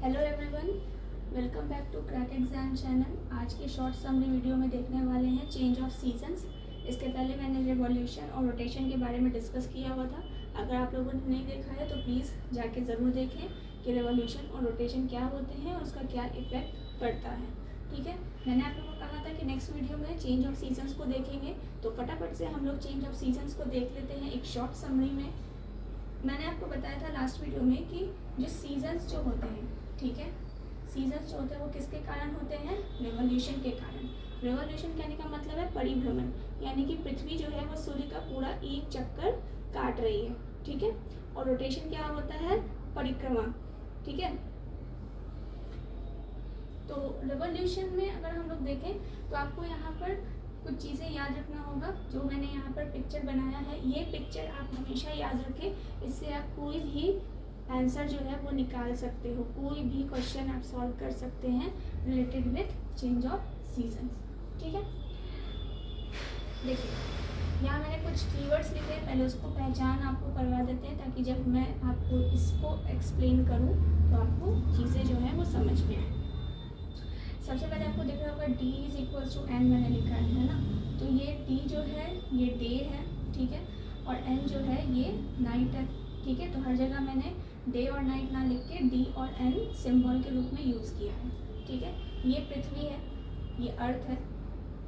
Hello everyone, welcome back to Crack Exam channel. आज की short summary video में देखने वाले हैं चेंज ऑफ सीजन्स। इसके पहले मैंने रिवॉल्यूशन और रोटेशन के बारे में डिस्कस किया हुआ था। अगर आप लोगों ने नहीं देखा है तो प्लीज़ जाके ज़रूर देखें कि रिवॉल्यूशन और रोटेशन क्या होते हैं और उसका क्या इफेक्ट पड़ता है। ठीक है, मैंने आप लोगों को कहा था कि नेक्स्ट वीडियो में चेंज ऑफ सीजन्स को देखेंगे, तो फटाफट से हम लोग चेंज ऑफ सीजन्स को देख लेते हैं एक शॉर्ट समरी में। मैंने आपको बताया था लास्ट वीडियो में कि जो सीजन्स जो होते हैं, ठीक है, सीजन्स जो होते हैं वो किसके कारण होते हैं? रिवॉल्यूशन के कारण। रिवॉल्यूशन कहने का मतलब है परिभ्रमण, यानी कि पृथ्वी जो है वो सूर्य का पूरा एक चक्कर काट रही है। ठीक है, और रोटेशन क्या होता है? परिक्रमा। ठीक है, तो रिवॉल्यूशन में अगर हम लोग देखें तो आपको यहाँ पर कुछ चीज़ें याद रखना होगा। जो मैंने यहाँ पर पिक्चर बनाया है, ये पिक्चर आप हमेशा याद रखें, इससे आप कोई भी आंसर जो है वो निकाल सकते हो, कोई भी क्वेश्चन आप सॉल्व कर सकते हैं related with change of seasons. ठीक है, देखिए यहाँ मैंने कुछ कीवर्ड्स लिखे हैं, पहले उसको पहचान आपको करवा देते हैं ताकि जब मैं आपको इसको एक्सप्लेन करूँ तो आपको चीज़ें जो है वो समझ में आए। सबसे पहले आपको दिख रहा होगा D is equals to N मैंने लिखा है ना, तो ये D जो है ये डे है, ठीक है, और N जो है ये नाइट है। ठीक है, तो हर जगह मैंने डे और नाइट ना लिख के D और N सिंबल के रूप में यूज़ किया है। ठीक है, ये पृथ्वी है, ये अर्थ है।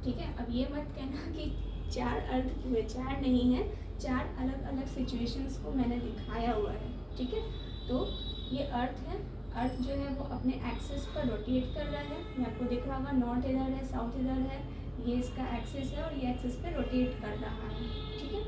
ठीक है, अब ये मत कहना कि चार अर्थ हुए, चार नहीं है, चार अलग अलग सिचुएशंस को मैंने दिखाया हुआ है। ठीक है, तो ये अर्थ है, अर्थ जो है वो अपने एक्सिस पर रोटेट कर रहा है। ये आपको दिख रहा होगा, नॉर्थ इधर है, साउथ इधर है, ये इसका एक्सिस है और ये एक्सिस पे रोटेट कर रहा है। ठीक है,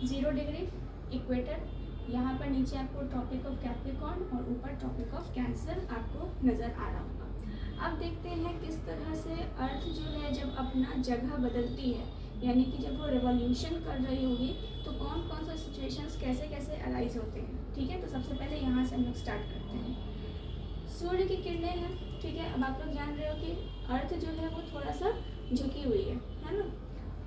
0 डिग्री इक्वेटर, यहाँ पर नीचे आपको ट्रॉपिक ऑफ कैप्रिकॉर्न और ऊपर ट्रॉपिक ऑफ कैंसर आपको नज़र आ रहा होगा। अब देखते हैं किस तरह से अर्थ जो है जब अपना जगह बदलती है, यानी कि जब वो रिवॉल्यूशन कर रही होगी तो कौन कौन सा सिचुएशंस कैसे कैसे अराइज होते हैं। ठीक है, तो सबसे पहले यहाँ से हम लोग स्टार्ट करते हैं। सूर्य की किरणें हैं, ठीक है। अब आप लोग जान रहे हो कि अर्थ जो है वो थोड़ा सा झुकी हुई है ना,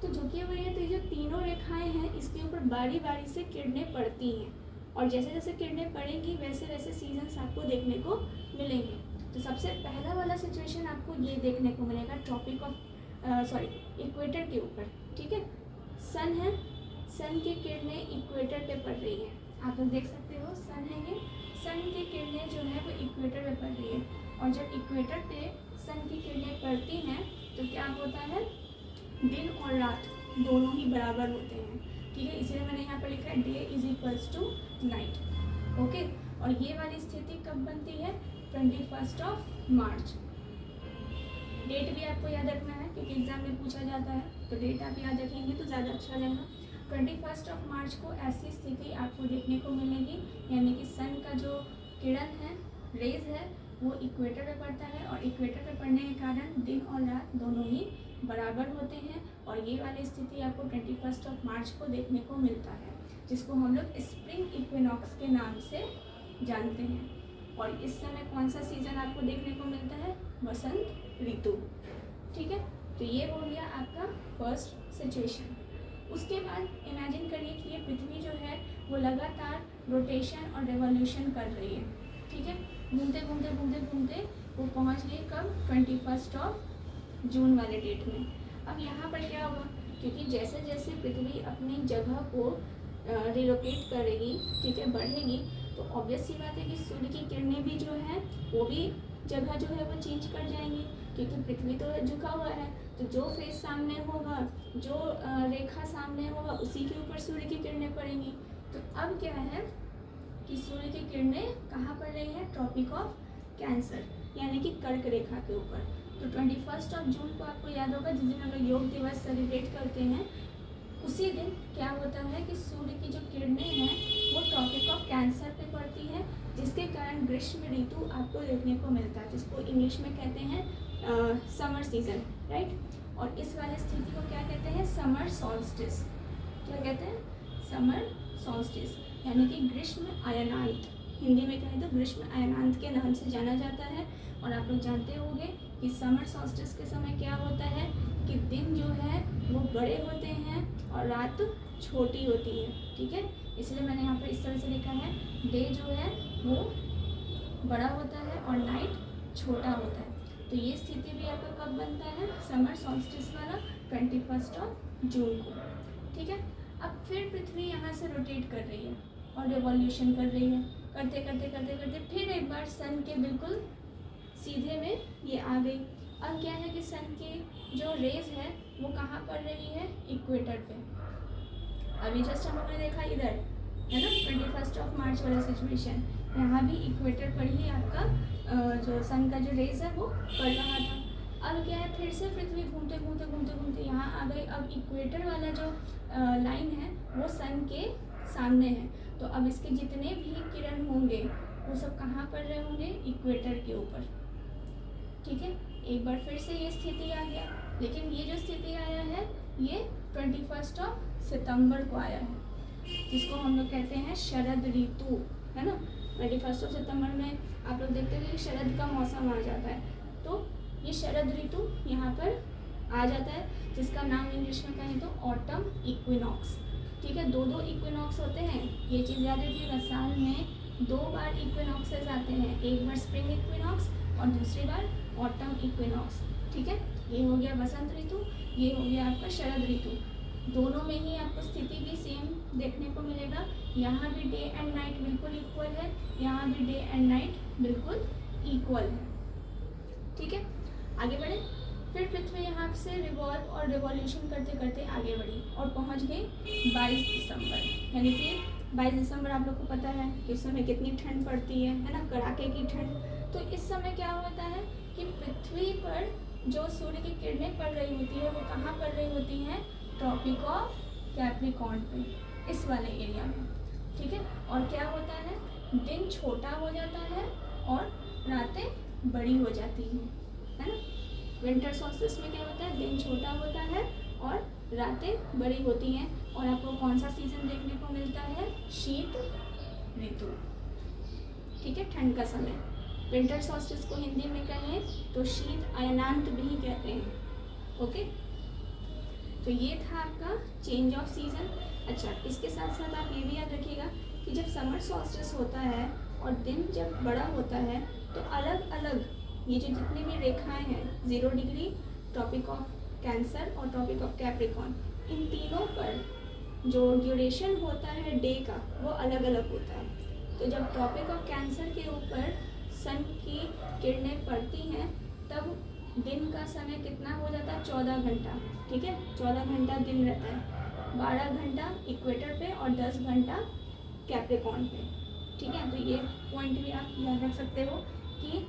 तो झुकी हुई है, तो ये जो तीनों रेखाएं हैं इसके ऊपर बारी बारी से किरणें पड़ती हैं, और जैसे जैसे किरणें पड़ेंगी वैसे वैसे सीजन्स आपको देखने को मिलेंगे। तो सबसे पहला वाला सिचुएशन आपको ये देखने को मिलेगा ट्रॉपिक ऑफ इक्वेटर के ऊपर। ठीक है, सन है, सन की किरणें इक्वेटर पे पड़ रही है, आप लोग देख सकते हो, सन है ये, सन की किरणें जो है वो इक्वेटर पे पड़ रही है, और जब इक्वेटर पे सन की किरणें पड़ती हैं तो क्या होता है? दिन और रात दोनों ही बराबर होते हैं। ठीक है, इसलिए मैंने यहाँ पर लिखा है day is equals to night. Okay, और ये वाली स्थिति कब बनती है? 21 मार्च। डेट भी आपको याद रखना है क्योंकि एग्जाम में पूछा जाता है, तो डेट आप याद रखेंगे तो ज़्यादा अच्छा रहेगा। 21 मार्च को ऐसी स्थिति आपको देखने को मिलेगी, यानी कि सन का जो किरण है, रेज है, वो इक्वेटर पे पड़ता है, और इक्वेटर पे पड़ने के कारण दिन और रात दोनों ही बराबर होते हैं, और ये वाली स्थिति आपको 21 मार्च को देखने को मिलता है, जिसको हम लोग स्प्रिंग इक्विनॉक्स के नाम से जानते हैं। और इस समय कौन सा सीज़न आपको देखने को मिलता है? वसंत ऋतु। ठीक है, तो ये हो गया आपका फर्स्ट सिचुएशन। उसके बाद इमेजिन करिए कि ये पृथ्वी जो है वो लगातार रोटेशन और रेवोल्यूशन कर रही है। ठीक है, घूमते घूमते घूमते घूमते वो पहुंच गई कब? 21 जून वाले डेट में। अब यहाँ पर क्या होगा, क्योंकि जैसे जैसे पृथ्वी अपनी जगह को रिलोकेट करेगी, ठीक है, बढ़ेगी, तो ऑब्वियस सी बात है कि सूर्य की किरणें भी जो है वो भी जगह जो है वो चेंज कर जाएंगी, क्योंकि पृथ्वी तो झुका हुआ है, तो जो फेस सामने होगा, जो रेखा सामने होगा, उसी के ऊपर सूर्य की किरणें पड़ेंगी। तो अब क्या है कि सूर्य की किरणें कहाँ पड़ रही है? ट्रॉपिक ऑफ कैंसर, यानी कि कर्क रेखा के ऊपर। तो 21 जून को आपको याद होगा, जिस दिन हम लोग योग दिवस सेलिब्रेट करते हैं, उसी दिन क्या होता है कि सूर्य की जो किरणें हैं वो ट्रॉपिक ऑफ कैंसर पे पड़ती है, जिसके कारण ग्रीष्म ऋतु आपको देखने को मिलता है, जिसको इंग्लिश में कहते हैं समर सीजन, राइट। और इस वाली स्थिति को क्या कहते हैं? Summer solstice. क्या कहते हैं? समर सॉल्स्टिस, यानी कि ग्रीष्म अयनांत, हिंदी में कहें तो ग्रीष्म अयनांत के नाम से जाना जाता है। और आप लोग जानते होंगे कि समर सॉल्स्टिस के समय क्या होता है कि दिन जो है वो बड़े होते हैं और रात छोटी होती है। ठीक है, इसलिए मैंने यहाँ पर इस तरह से लिखा है, डे जो है वो बड़ा होता है और नाइट छोटा होता है। तो ये स्थिति भी आपका कब बनता है, समर सॉल्स्टिस वाला 21 जून को। ठीक है, अब फिर पृथ्वी यहाँ से रोटेट कर रही है और रिवॉल्यूशन कर रही है, करते करते करते करते फिर एक बार सन के बिल्कुल सीधे में ये आ गई। अब क्या है कि सन की जो रेज है वो कहाँ पड़ रही है, इक्वेटर पे। अभी जस्ट हम लोगों ने देखा इधर है ना 21 मार्च वाला सिचुएशन, यहाँ भी इक्वेटर पर ही आपका जो सन का जो रेज है वो पड़ रहा था। अब क्या है, फिर से पृथ्वी घूमते घूमते घूमते घूमते यहाँ आ गई। अब इक्वेटर वाला जो लाइन है वो सन के सामने है, तो अब इसके जितने भी किरण होंगे वो सब कहाँ पड़ रहे होंगे, इक्वेटर के ऊपर। ठीक है, एक बार फिर से ये स्थिति आ गया, लेकिन ये जो स्थिति आया है ये 21 सितंबर को आया है, जिसको हम लोग कहते हैं शरद ऋतु, है ना। 21 सितंबर में आप लोग देखते हैं कि शरद का मौसम आ जाता है, तो ये शरद ऋतु यहाँ पर आ जाता है, जिसका नाम इंग्लिश में कहें तो ऑटम इक्विनॉक्स। ठीक है, दो इक्विनॉक्स होते हैं, ये चीज़ याद रखिएगा। साल में 2 बार इक्विनॉक्सेस आते हैं, एक बार स्प्रिंग इक्विनॉक्स और दूसरी बार ऑटम इक्विनॉक्स। ठीक है, ये हो गया वसंत ऋतु, ये हो गया आपका शरद ऋतु। दोनों में ही आपको स्थिति भी सेम देखने को मिलेगा। यहाँ भी डे एंड नाइट बिल्कुल इक्वल है, यहाँ भी डे एंड नाइट बिल्कुल इक्वल है। ठीक है, आगे बढ़े। फिर पृथ्वी यहाँ से रिवॉल्व और रिवॉल्यूशन करते करते आगे बढ़ी और पहुँच गई 22 दिसंबर। यानी कि 22 दिसंबर आप लोग को पता है कि उस समय कितनी ठंड पड़ती है ना, कड़ाके की ठंड। तो इस समय क्या होता है कि पृथ्वी पर जो सूर्य की किरणें पड़ रही होती है वो कहाँ पड़ रही होती हैं, ट्रॉपिक ऑफ कैप्रिकॉर्न पे, इस वाले एरिया में। ठीक है, और क्या होता है, दिन छोटा हो जाता है और रातें बड़ी हो जाती हैं, है ना। विंटर सॉल्स्टिस में क्या होता है, दिन छोटा होता है और रातें बड़ी होती हैं। और आपको कौन सा सीजन देखने को मिलता है, शीत ऋतु। ठीक है, ठंड का समय। विंटर सॉल्स्टिस को हिंदी में कहें तो शीत अयनांत भी कहते हैं। ओके, तो ये था आपका चेंज ऑफ सीजन। अच्छा, इसके साथ साथ आप ये भी याद रखिएगा कि जब समर सॉल्स्टिस होता है और दिन जब बड़ा होता है तो अलग अलग ये जो जितनी भी रेखाएं हैं, 0 डिग्री, ट्रॉपिक ऑफ कैंसर और ट्रॉपिक ऑफ कैप्रिकॉर्न, इन तीनों पर जो ड्यूरेशन होता है डे का वो अलग अलग होता है। तो जब ट्रॉपिक ऑफ कैंसर के ऊपर सन की किरणें पड़ती हैं तब दिन का समय कितना हो जाता है, 14 घंटा। ठीक है, 14 घंटा दिन रहता है, 12 घंटा इक्वेटर पे और 10 घंटा कैप्रिकॉर्न पे। ठीक है, तो ये पॉइंट भी आप याद रख सकते हो कि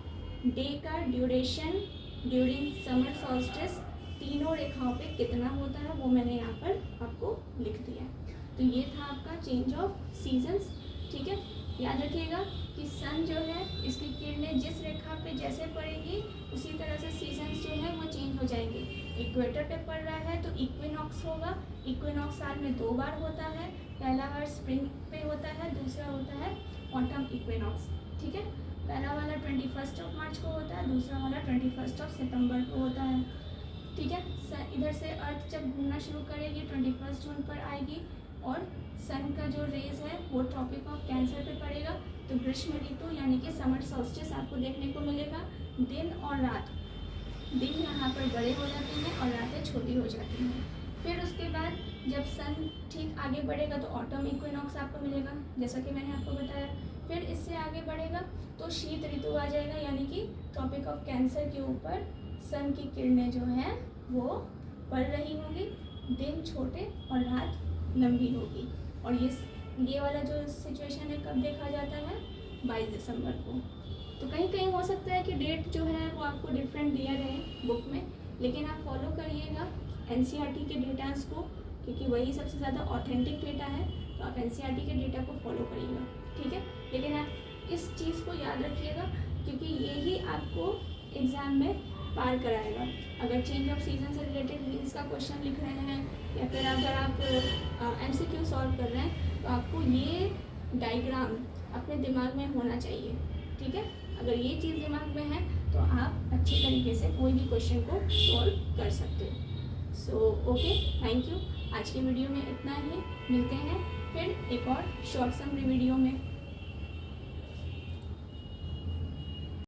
डे का ड्यूरेशन ड्यूरिंग समर सॉल्स्टिस तीनों रेखाओं पे कितना होता है वो मैंने यहाँ पर आपको लिख दिया है। तो ये था आपका चेंज ऑफ सीजन्स। ठीक है, याद रखिएगा कि सन जो है इसकी किरणें जिस रेखा पे जैसे पड़ेंगी उसी तरह से सीजन्स जो है वो चेंज हो जाएंगे। इक्वेटर पे पड़ रहा है तो इक्विनॉक्स होगा। इक्विनॉक्स साल में 2 बार होता है, पहला बार स्प्रिंग पे होता है, दूसरा होता है ऑटम इक्विनॉक्स। ठीक है, पहला वाला 21 मार्च को होता है, दूसरा वाला 21 सितंबर को होता है। ठीक है, इधर से अर्थ जब घूमना शुरू करेगी 21 जून पर आएगी और सन का जो रेज है वो ट्रॉपिक ऑफ कैंसर पे पड़ेगा, तो ग्रीष्म ऋतु यानी कि समर सॉल्स्टिस आपको देखने को मिलेगा। दिन और रात, दिन यहाँ पर बड़े हो जाते हैं और रातें छोटी हो जाती हैं। फिर उसके बाद जब सन ठीक आगे बढ़ेगा तो ऑटम इक्विनॉक्स आपको मिलेगा, जैसा कि मैंने आपको बताया। फिर इससे आगे बढ़ेगा तो शीत ऋतु आ जाएगा, यानी कि ट्रॉपिक ऑफ कैंसर के ऊपर सन की किरणें जो हैं वो पड़ रही होंगी, दिन छोटे और रात लंबी होगी। और ये वाला जो सिचुएशन है कब देखा जाता है, 22 दिसंबर को। तो कहीं कहीं हो सकता है कि डेट जो है वो आपको डिफरेंट दिया रहे बुक में, लेकिन आप फॉलो करिएगा NCERT के डेटास को, क्योंकि वही सबसे ज़्यादा ऑथेंटिक डेटा है। तो आप NCERT के डेटा को फॉलो करिएगा। ठीक है, लेकिन आप इस चीज़ को याद रखिएगा क्योंकि यही आपको एग्ज़ाम में पार कराएगा। अगर चेंज ऑफ सीजन से रिलेटेड इसका क्वेश्चन लिख रहे हैं या फिर अगर आप MCQ सॉल्व कर रहे हैं तो आपको ये डायग्राम अपने दिमाग में होना चाहिए। ठीक है, अगर ये चीज़ दिमाग में है तो आप अच्छे तरीके से कोई भी क्वेश्चन को सॉल्व कर सकते हो। So okay, thank you. आज की वीडियो में इतना ही, मिलते हैं फिर एक और शॉर्ट समरी वीडियो में।